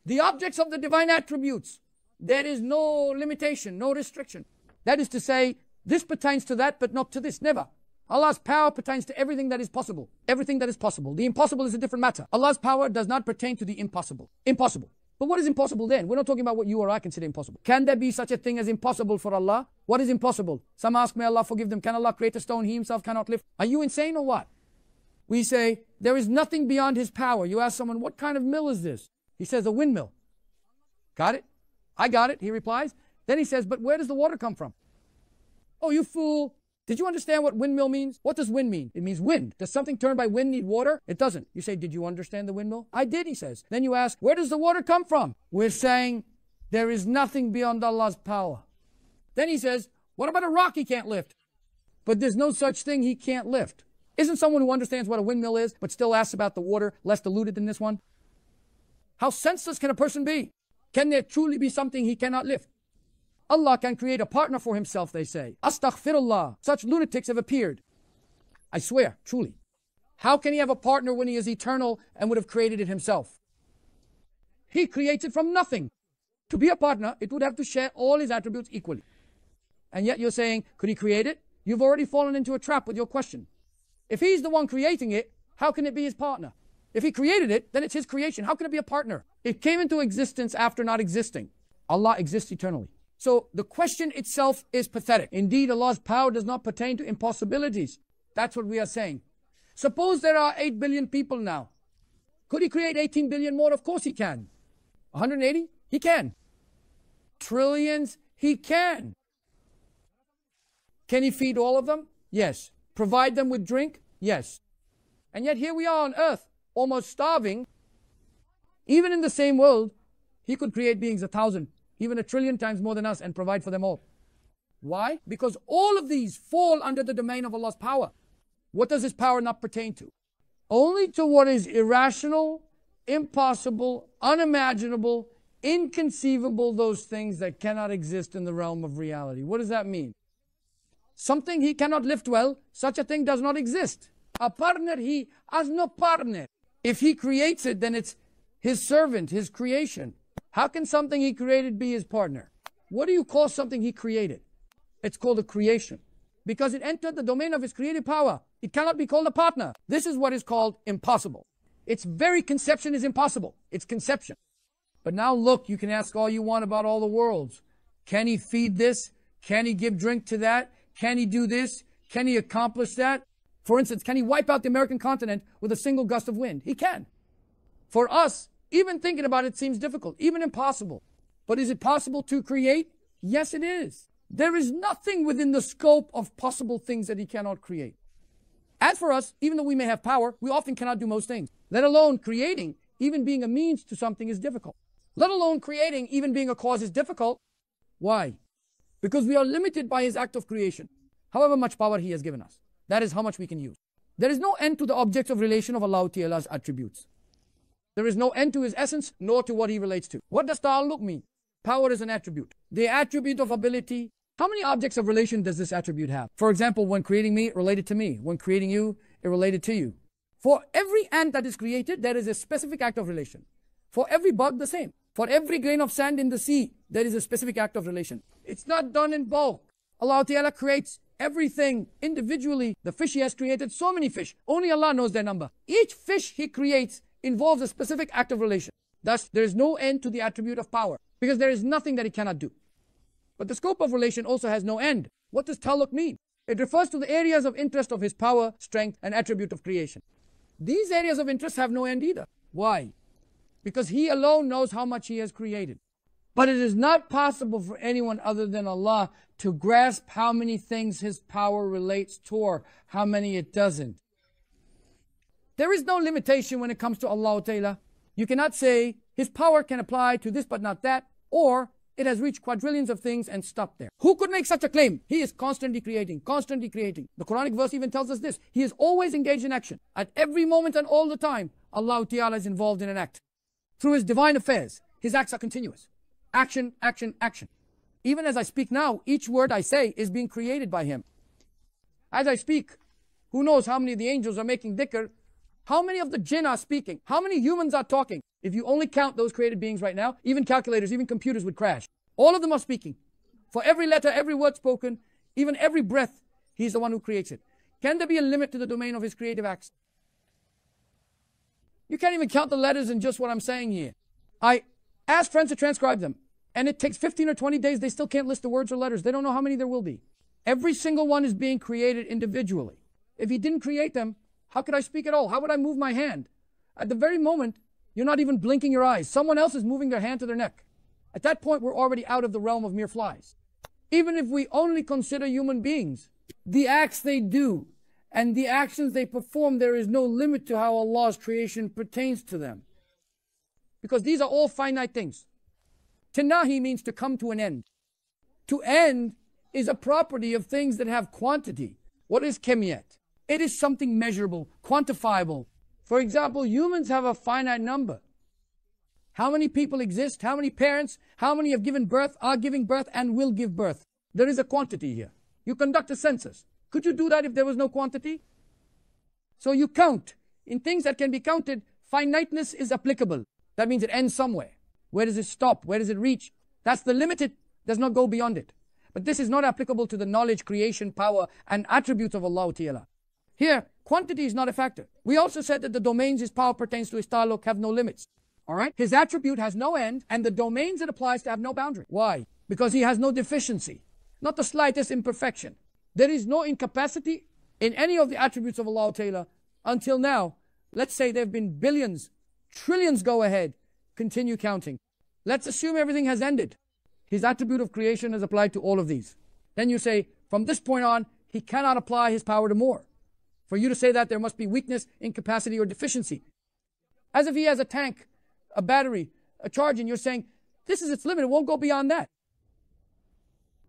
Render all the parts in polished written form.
The objects of the divine attributes, there is no limitation, no restriction. That is to say, this pertains to that, but not to this, never. Allah's power pertains to everything that is possible. Everything that is possible. The impossible is a different matter. Allah's power does not pertain to the impossible. Impossible. But what is impossible then? We're not talking about what you or I consider impossible. Can there be such a thing as impossible for Allah? What is impossible? Some ask, may Allah forgive them. Can Allah create a stone He Himself cannot lift? Are you insane or what? We say, there is nothing beyond His power. You ask someone, what kind of mill is this? He says, a windmill. Got it? I got it, he replies. Then he says, but where does the water come from? Oh, you fool. Did you understand what windmill means? What does wind mean? It means wind. Does something turned by wind need water? It doesn't. You say, did you understand the windmill? I did, he says. Then you ask, where does the water come from? We're saying, there is nothing beyond Allah's power. Then he says, what about a rock He can't lift? But there's no such thing He can't lift. Isn't someone who understands what a windmill is, but still asks about the water, less deluded than this one? How senseless can a person be? Can there truly be something He cannot lift? Allah can create a partner for Himself, they say. Astaghfirullah. Such lunatics have appeared. I swear, truly. How can He have a partner when He is eternal and would have created it Himself? He creates it from nothing. To be a partner, it would have to share all His attributes equally. And yet you're saying, could He create it? You've already fallen into a trap with your question. If He's the one creating it, how can it be His partner? If He created it, then it's His creation. How can it be a partner? It came into existence after not existing. Allah exists eternally. So the question itself is pathetic. Indeed, Allah's power does not pertain to impossibilities. That's what we are saying. Suppose there are 8 billion people now. Could He create 18 billion more? Of course He can. 180? He can. Trillions? He can. Can He feed all of them? Yes. Provide them with drink? Yes. And yet here we are on earth, almost starving. Even in the same world, He could create beings 1,000, even 1,000,000,000,000 times more than us and provide for them all. Why? Because all of these fall under the domain of Allah's power. What does His power not pertain to? Only to what is irrational, impossible, unimaginable, inconceivable, those things that cannot exist in the realm of reality. What does that mean? Something He cannot lift well, such a thing does not exist. A partner, He has no partner. If He creates it, then it's His servant, His creation. How can something He created be His partner? What do you call something He created? It's called a creation. Because it entered the domain of His creative power. It cannot be called a partner. This is what is called impossible. Its very conception is impossible. It's conception. But now look, you can ask all you want about all the worlds. Can He feed this? Can He give drink to that? Can He do this? Can He accomplish that? For instance, can He wipe out the American continent with a single gust of wind? He can. For us, even thinking about it seems difficult, even impossible. But is it possible to create? Yes, it is. There is nothing within the scope of possible things that He cannot create. As for us, even though we may have power, we often cannot do most things. Let alone creating, even being a means to something is difficult. Let alone creating, even being a cause is difficult. Why? Because we are limited by His act of creation. However much power He has given us, that is how much we can use. There is no end to the objects of relation of Allah Ta'ala's attributes. There is no end to His essence, nor to what He relates to. What does ta'alluq mean? Power is an attribute. The attribute of ability. How many objects of relation does this attribute have? For example, when creating me, it related to me. When creating you, it related to you. For every ant that is created, there is a specific act of relation. For every bug, the same. For every grain of sand in the sea, there is a specific act of relation. It's not done in bulk. Allah Ta'ala creates everything individually. The fish He has created, so many fish. Only Allah knows their number. Each fish He creates involves a specific act of relation. Thus, there is no end to the attribute of power, because there is nothing that He cannot do. But the scope of relation also has no end. What does ta'alluq mean? It refers to the areas of interest of His power, strength, and attribute of creation. These areas of interest have no end either. Why? Because He alone knows how much He has created. But it is not possible for anyone other than Allah to grasp how many things His power relates to or how many it doesn't. There is no limitation when it comes to Allah Ta'ala. You cannot say His power can apply to this but not that, or it has reached quadrillions of things and stopped there. Who could make such a claim? He is constantly creating, constantly creating. The Quranic verse even tells us this. He is always engaged in action. At every moment and all the time, Allah Ta'ala is involved in an act. Through His divine affairs, His acts are continuous. Action, action, action. Even as I speak now, each word I say is being created by Him. As I speak, who knows how many of the angels are making dhikr? How many of the jinn are speaking? How many humans are talking? If you only count those created beings right now, even calculators, even computers would crash. All of them are speaking. For every letter, every word spoken, even every breath, He's the one who creates it. Can there be a limit to the domain of His creative acts? You can't even count the letters in just what I'm saying here. I ask friends to transcribe them, and it takes 15 or 20 days. They still can't list the words or letters. They don't know how many there will be. Every single one is being created individually. If He didn't create them, how could I speak at all? How would I move my hand? At the very moment, you're not even blinking your eyes. Someone else is moving their hand to their neck. At that point, we're already out of the realm of mere flies. Even if we only consider human beings, the acts they do and the actions they perform, there is no limit to how Allah's creation pertains to them. Because these are all finite things. Tanahi means to come to an end. To end is a property of things that have quantity. What is kemiyat? It is something measurable, quantifiable. For example, humans have a finite number. How many people exist? How many parents? How many have given birth, are giving birth, and will give birth? There is a quantity here. You conduct a census. Could you do that if there was no quantity? So you count. In things that can be counted, finiteness is applicable. That means it ends somewhere. Where does it stop? Where does it reach? That's the limit. It does not go beyond it. But this is not applicable to the knowledge, creation, power, and attributes of Allah Ta'ala. Here, quantity is not a factor. We also said that the domains His power pertains to, His ta'alluq, have no limits. All right? His attribute has no end, and the domains it applies to have no boundary. Why? Because He has no deficiency, not the slightest imperfection. There is no incapacity in any of the attributes of Allah Ta'ala until now. Let's say there have been billions, trillions, go ahead, continue counting. Let's assume everything has ended. His attribute of creation is applied to all of these. Then you say, from this point on, He cannot apply His power to more. For you to say that, there must be weakness, incapacity, or deficiency. As if He has a tank, a battery, a charge, and you're saying, this is its limit, it won't go beyond that.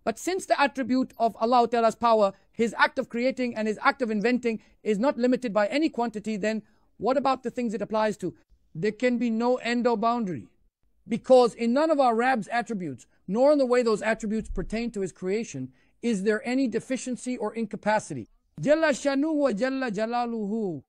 But since the attribute of Allah Ta'ala's power, His act of creating and His act of inventing is not limited by any quantity, then what about the things it applies to? There can be no end or boundary. Because in none of our Rabb's attributes, nor in the way those attributes pertain to His creation, is there any deficiency or incapacity. Jalla shanuhu wa jalla jalaluhu.